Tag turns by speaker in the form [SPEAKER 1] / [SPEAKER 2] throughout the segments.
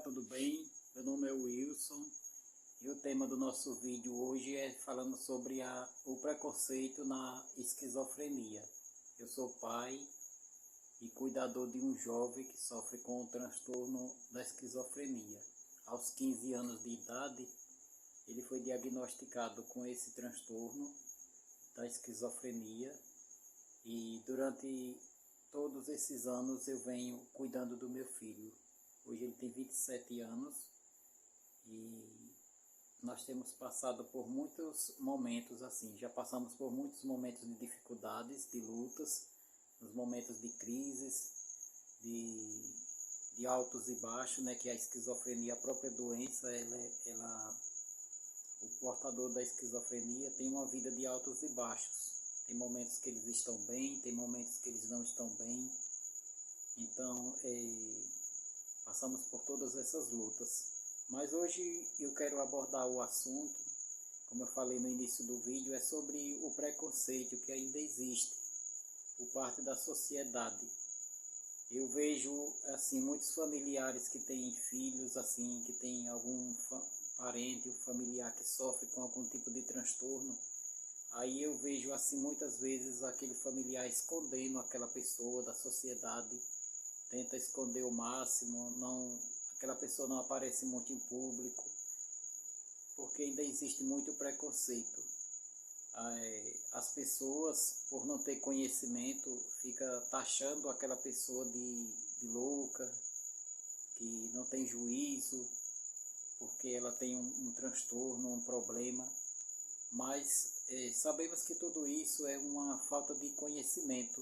[SPEAKER 1] tudo bem? Meu nome é Wilson e o tema do nosso vídeo hoje é falando sobre o preconceito na esquizofrenia. Eu sou pai e cuidador de um jovem que sofre com o transtorno da esquizofrenia. Aos 15 anos de idade, ele foi diagnosticado com esse transtorno da esquizofrenia e durante todos esses anos eu venho cuidando do meu filho. Hoje ele tem 27 anos e nós temos passado por muitos momentos assim, já passamos por muitos momentos de dificuldades, de lutas, nos momentos de crises, de altos e baixos, né, que a esquizofrenia, a própria doença, o portador da esquizofrenia tem uma vida de altos e baixos. Tem momentos que eles estão bem, tem momentos que eles não estão bem. Então, passamos por todas essas lutas. Mas hoje eu quero abordar o assunto, como eu falei no início do vídeo, é sobre o preconceito que ainda existe por parte da sociedade. Eu vejo assim muitos familiares que têm filhos assim, que têm algum parente ou familiar que sofre com algum tipo de transtorno. Aí eu vejo assim muitas vezes aquele familiar escondendo aquela pessoa da sociedade, tenta esconder o máximo, aquela pessoa não aparece muito em público, porque ainda existe muito preconceito. As pessoas, por não ter conhecimento, ficam taxando aquela pessoa de louca, que não tem juízo, porque ela tem um transtorno, um problema. Mas sabemos que tudo isso é uma falta de conhecimento,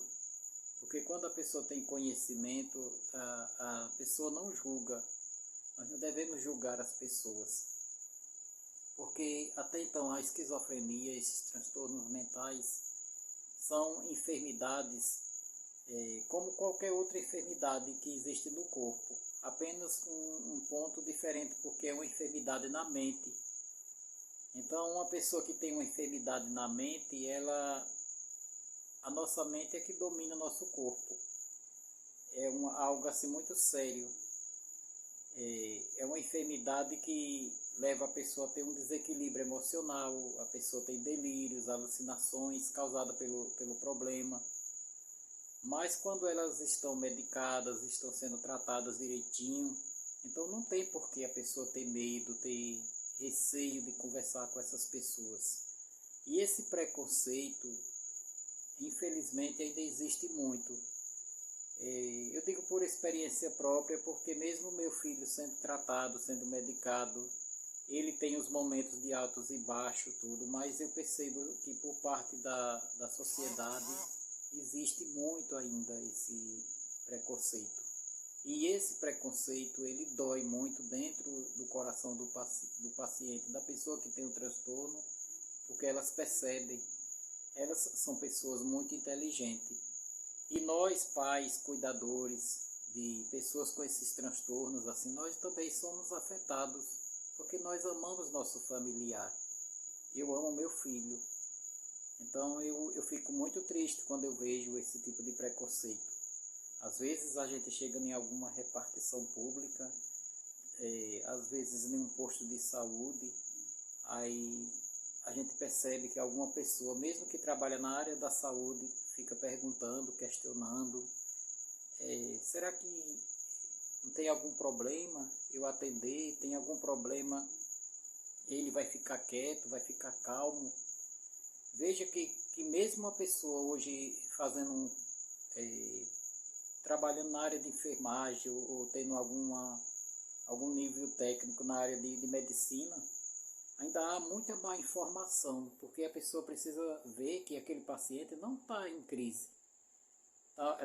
[SPEAKER 1] porque quando a pessoa tem conhecimento, a pessoa não julga. Nós não devemos julgar as pessoas, porque até então a esquizofrenia, esses transtornos mentais, são enfermidades como qualquer outra enfermidade que existe no corpo, apenas com um ponto diferente, porque é uma enfermidade na mente. Então, uma pessoa que tem uma enfermidade na mente, a nossa mente é que domina o nosso corpo. É algo assim muito sério. É uma enfermidade que leva a pessoa a ter um desequilíbrio emocional, a pessoa tem delírios, alucinações causadas pelo problema. Mas quando elas estão medicadas, estão sendo tratadas direitinho, então não tem por que a pessoa ter medo, ter receio de conversar com essas pessoas. E esse preconceito, infelizmente, ainda existe muito. Eu digo por experiência própria, porque mesmo meu filho sendo tratado, sendo medicado, ele tem os momentos de altos e baixos, tudo, mas eu percebo que por parte da sociedade existe muito ainda esse preconceito. E esse preconceito, ele dói muito dentro do coração do paciente, da pessoa que tem o transtorno, porque elas percebem, elas são pessoas muito inteligentes. E nós, pais, cuidadores de pessoas com esses transtornos, assim, nós também somos afetados, porque nós amamos nosso familiar. Eu amo meu filho. Então eu fico muito triste quando eu vejo esse tipo de preconceito. Às vezes a gente chega em alguma repartição pública, às vezes em um posto de saúde, aí a gente percebe que alguma pessoa, mesmo que trabalha na área da saúde, fica perguntando, questionando, será que não tem algum problema eu atender? Tem algum problema? Ele vai ficar quieto, vai ficar calmo? Veja que mesmo uma pessoa hoje trabalhando na área de enfermagem ou tendo algum nível técnico na área de medicina, ainda há muita má informação, porque a pessoa precisa ver que aquele paciente não está em crise.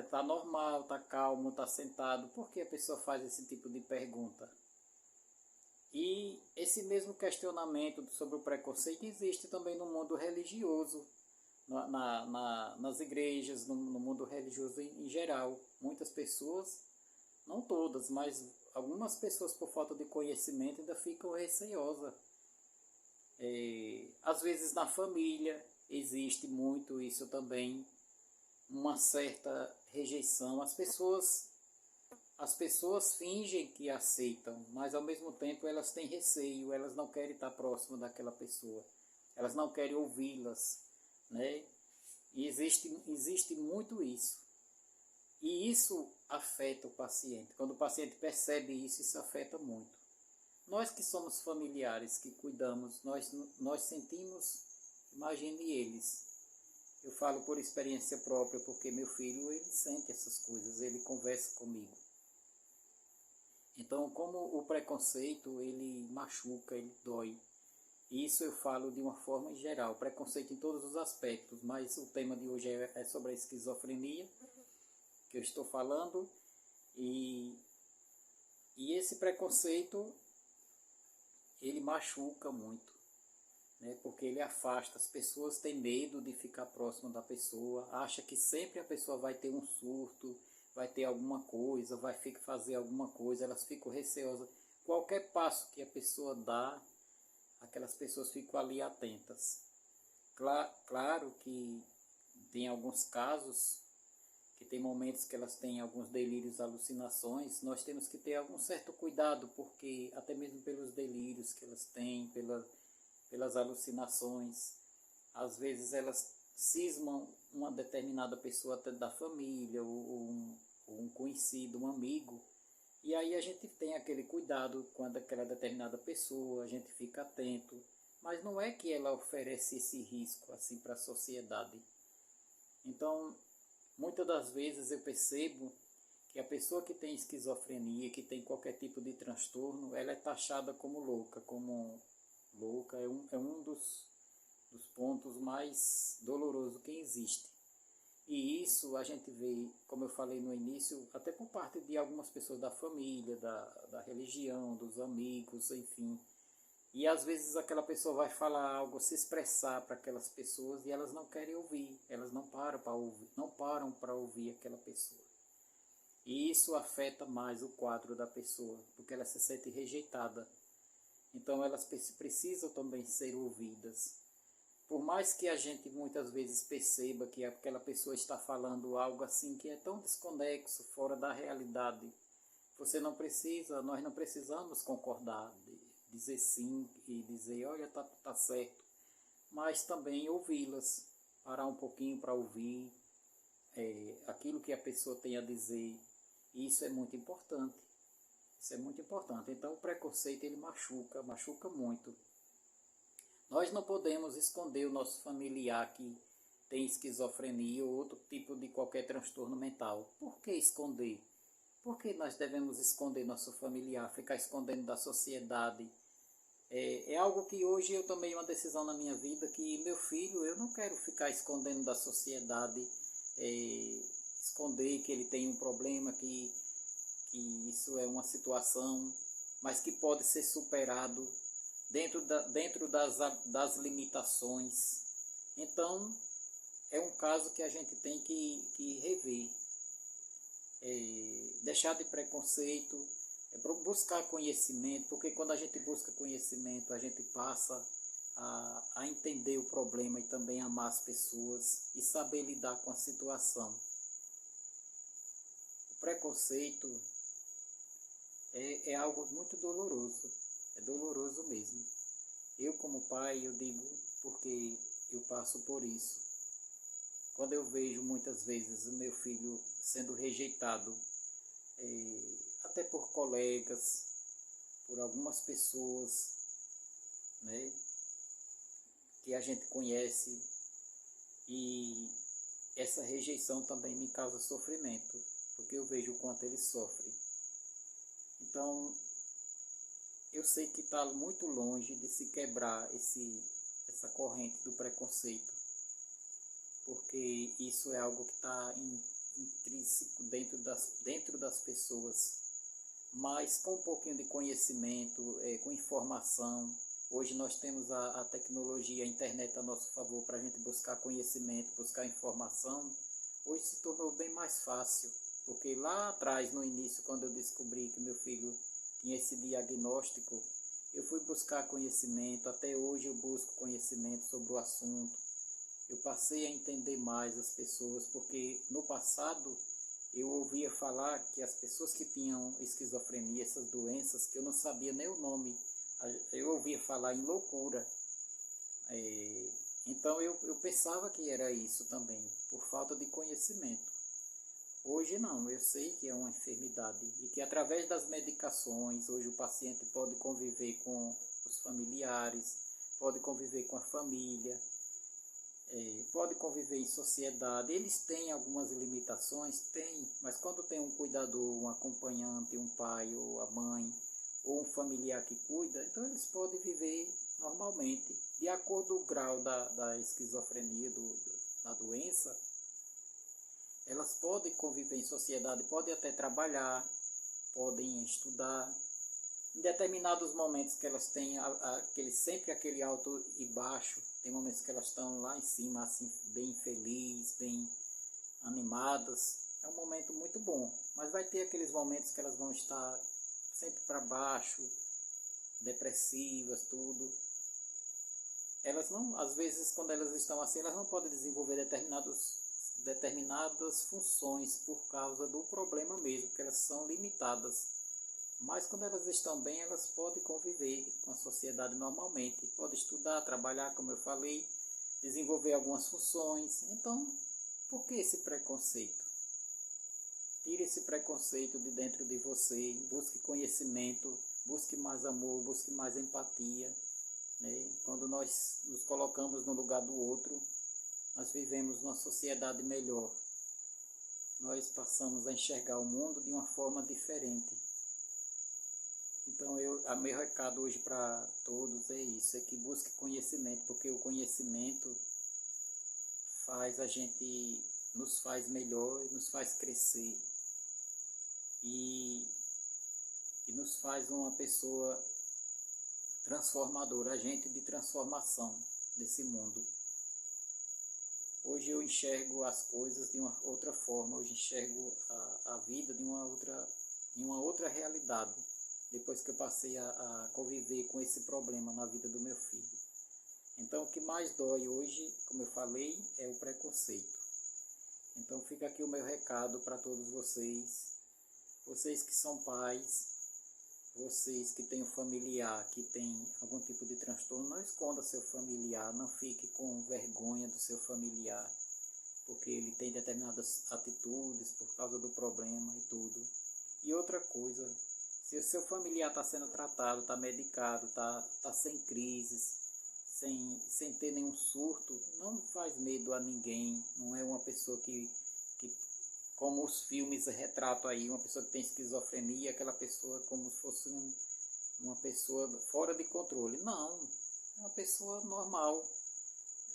[SPEAKER 1] Tá normal, está calmo, está sentado. Por que a pessoa faz esse tipo de pergunta? E esse mesmo questionamento sobre o preconceito existe também no mundo religioso, nas igrejas, no mundo religioso em geral. Muitas pessoas, não todas, mas algumas pessoas por falta de conhecimento ainda ficam receosas. Às vezes na família existe muito isso também, uma certa rejeição. As pessoas as pessoas fingem que aceitam, mas ao mesmo tempo elas têm receio, elas não querem estar próximo daquela pessoa, elas não querem ouvi-las, né? E existe muito isso. E isso afeta o paciente. Quando o paciente percebe isso, isso afeta muito. Nós que somos familiares, que cuidamos, nós sentimos, imagine eles. Eu falo por experiência própria, porque meu filho, ele sente essas coisas, ele conversa comigo. Então, como o preconceito, ele machuca, ele dói. Isso eu falo de uma forma geral, preconceito em todos os aspectos, mas o tema de hoje é sobre a esquizofrenia, que eu estou falando, e esse preconceito, ele machuca muito, né? Porque ele afasta, as pessoas têm medo de ficar próximo da pessoa, acha que sempre a pessoa vai ter um surto, vai ter alguma coisa, vai fazer alguma coisa, elas ficam receosas. Qualquer passo que a pessoa dá, aquelas pessoas ficam ali atentas. Claro que tem alguns casos, que tem momentos que elas têm alguns delírios, alucinações, nós temos que ter algum certo cuidado, porque até mesmo pelos delírios que elas têm, pelas alucinações, às vezes elas cismam uma determinada pessoa até da família, ou um conhecido, um amigo, e aí a gente tem aquele cuidado quando aquela determinada pessoa, a gente fica atento, mas não é que ela oferece esse risco assim para a sociedade. Então, muitas das vezes eu percebo que a pessoa que tem esquizofrenia, que tem qualquer tipo de transtorno, ela é taxada como louca. Como louca é um dos pontos mais dolorosos que existe. E isso a gente vê, como eu falei no início, até por parte de algumas pessoas da família, da religião, dos amigos, enfim. E às vezes aquela pessoa vai falar algo, se expressar para aquelas pessoas e elas não querem ouvir, elas não param para ouvir aquela pessoa. E isso afeta mais o quadro da pessoa, porque ela se sente rejeitada. Então elas precisam também ser ouvidas. Por mais que a gente muitas vezes perceba que aquela pessoa está falando algo assim que é tão desconexo, fora da realidade, nós não precisamos concordar, dizer sim e dizer, olha, tá certo, mas também ouvi-las, parar um pouquinho para ouvir aquilo que a pessoa tem a dizer. E isso é muito importante. Isso é muito importante. Então o preconceito ele machuca muito. Nós não podemos esconder o nosso familiar que tem esquizofrenia ou outro tipo de qualquer transtorno mental. Por que esconder? Por que nós devemos esconder nosso familiar, ficar escondendo da sociedade? É algo que hoje eu tomei uma decisão na minha vida, que meu filho, eu não quero ficar escondendo da sociedade, esconder que ele tem um problema, que isso é uma situação, mas que pode ser superado dentro das limitações. Então, é um caso que a gente tem que rever. Deixar de preconceito, buscar conhecimento, porque quando a gente busca conhecimento, a gente passa a entender o problema e também amar as pessoas e saber lidar com a situação. O preconceito é algo muito doloroso, é doloroso mesmo. Eu como pai, eu digo porque eu passo por isso. Quando eu vejo muitas vezes o meu filho sendo rejeitado, até por colegas, por algumas pessoas, né, que a gente conhece, e essa rejeição também me causa sofrimento, porque eu vejo o quanto ele sofre. Então, eu sei que está muito longe de se quebrar essa corrente do preconceito, porque isso é algo que está intrínseco dentro das pessoas, mas com um pouquinho de conhecimento, com informação. Hoje nós temos a tecnologia, a internet a nosso favor para a gente buscar conhecimento, buscar informação. Hoje se tornou bem mais fácil, porque lá atrás, no início, quando eu descobri que meu filho tinha esse diagnóstico, eu fui buscar conhecimento, até hoje eu busco conhecimento sobre o assunto. Eu passei a entender mais as pessoas, porque no passado eu ouvia falar que as pessoas que tinham esquizofrenia, essas doenças, que eu não sabia nem o nome, eu ouvia falar em loucura. Então eu pensava que era isso também, por falta de conhecimento. Hoje não, eu sei que é uma enfermidade e que através das medicações, hoje o paciente pode conviver com os familiares, pode conviver com a família, pode conviver em sociedade. Eles têm algumas limitações, tem, mas quando tem um cuidador, um acompanhante, um pai ou a mãe, ou um familiar que cuida, então eles podem viver normalmente. De acordo com o grau da esquizofrenia, da doença, elas podem conviver em sociedade, podem até trabalhar, podem estudar. Em determinados momentos que elas têm sempre aquele alto e baixo, tem momentos que elas estão lá em cima, assim, bem felizes, bem animadas. É um momento muito bom, mas vai ter aqueles momentos que elas vão estar sempre para baixo, depressivas, tudo. Elas não, às vezes, quando elas estão assim, elas não podem desenvolver determinadas funções por causa do problema mesmo, que elas são limitadas. Mas quando elas estão bem, elas podem conviver com a sociedade normalmente, podem estudar, trabalhar, como eu falei, desenvolver algumas funções. Então, por que esse preconceito? Tire esse preconceito de dentro de você, busque conhecimento, busque mais amor, busque mais empatia. Né? Quando nós nos colocamos no lugar do outro, nós vivemos numa sociedade melhor. Nós passamos a enxergar o mundo de uma forma diferente. Então, meu recado hoje para todos é isso, é que busque conhecimento, porque o conhecimento nos faz melhor e nos faz crescer. E nos faz uma pessoa transformadora, agente de transformação desse mundo. Hoje eu enxergo as coisas de uma outra forma, hoje enxergo a vida de uma outra realidade, depois que eu passei a conviver com esse problema na vida do meu filho. Então o que mais dói hoje, como eu falei, é o preconceito. Então fica aqui o meu recado para todos vocês que são pais, vocês que têm um familiar que tem algum tipo de transtorno, não esconda seu familiar, não fique com vergonha do seu familiar, porque ele tem determinadas atitudes por causa do problema e tudo. E outra coisa, se o seu familiar está sendo tratado, está medicado, está sem crises, sem ter nenhum surto, não faz medo a ninguém, não é uma pessoa que como os filmes retratam aí, uma pessoa que tem esquizofrenia, aquela pessoa como se fosse uma pessoa fora de controle. Não, é uma pessoa normal,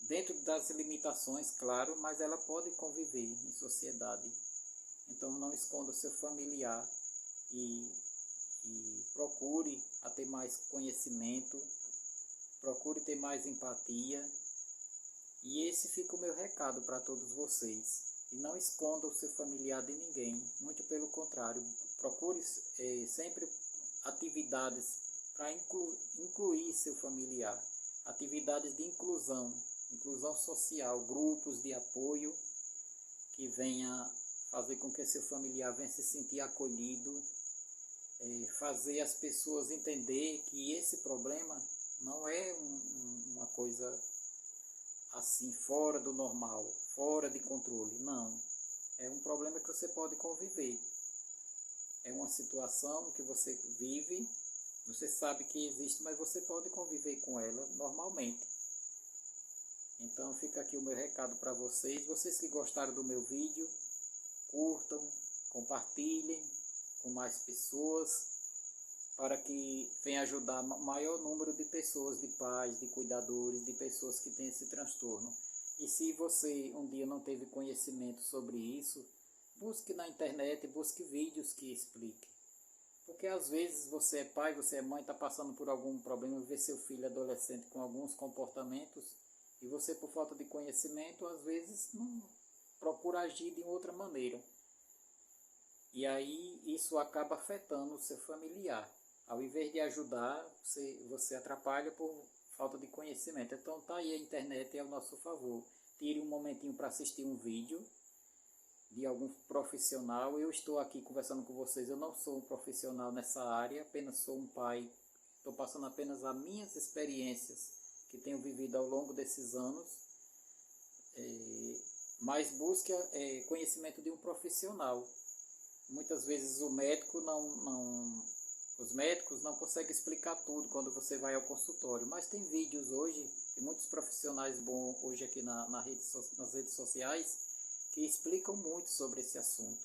[SPEAKER 1] dentro das limitações, claro, mas ela pode conviver em sociedade. Então não esconda o seu familiar e procure a ter mais conhecimento, procure ter mais empatia. E esse fica o meu recado para todos vocês. E não esconda o seu familiar de ninguém, muito pelo contrário, procure sempre atividades para incluir seu familiar, atividades de inclusão social, grupos de apoio que venha fazer com que seu familiar venha se sentir acolhido, fazer as pessoas entender que esse problema não é uma coisa assim, fora do normal, fora de controle, não. É um problema que você pode conviver. É uma situação que você vive, você sabe que existe, mas você pode conviver com ela normalmente. Então fica aqui o meu recado para vocês que gostaram do meu vídeo, curtam, compartilhem com mais pessoas, para que venha ajudar o maior número de pessoas, de pais, de cuidadores, de pessoas que têm esse transtorno. E se você um dia não teve conhecimento sobre isso, busque na internet, busque vídeos que expliquem. Porque às vezes você é pai, você é mãe, está passando por algum problema, vê seu filho adolescente com alguns comportamentos, e você, por falta de conhecimento, às vezes não procura agir de outra maneira. E aí isso acaba afetando o seu familiar. Ao invés de ajudar, você atrapalha por falta de conhecimento. Então tá aí, a internet é ao nosso favor. Tire um momentinho para assistir um vídeo, de algum profissional. Eu estou aqui conversando com vocês, eu não sou um profissional nessa área, apenas sou um pai, estou passando apenas as minhas experiências que tenho vivido ao longo desses anos, mas busque conhecimento de um profissional. Muitas vezes os médicos não conseguem explicar tudo quando você vai ao consultório, mas tem vídeos hoje, tem muitos profissionais bons hoje aqui nas redes sociais, que explicam muito sobre esse assunto,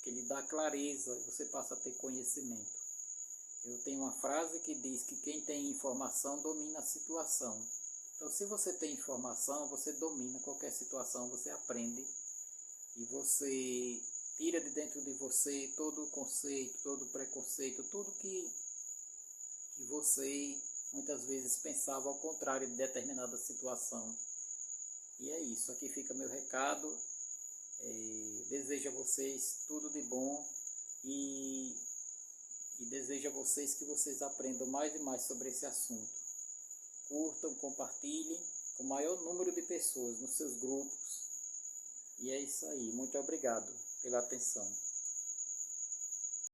[SPEAKER 1] que lhe dá clareza, você passa a ter conhecimento. Eu tenho uma frase que diz que quem tem informação domina a situação. Então, se você tem informação, você domina qualquer situação, você aprende e você tira de dentro de você todo o conceito, todo o preconceito, tudo que você muitas vezes pensava ao contrário de determinada situação. E é isso, aqui fica meu recado. Desejo a vocês tudo de bom e desejo a vocês que vocês aprendam mais e mais sobre esse assunto. Curtam, compartilhem com o maior número de pessoas nos seus grupos. E é isso aí. Muito obrigado pela atenção.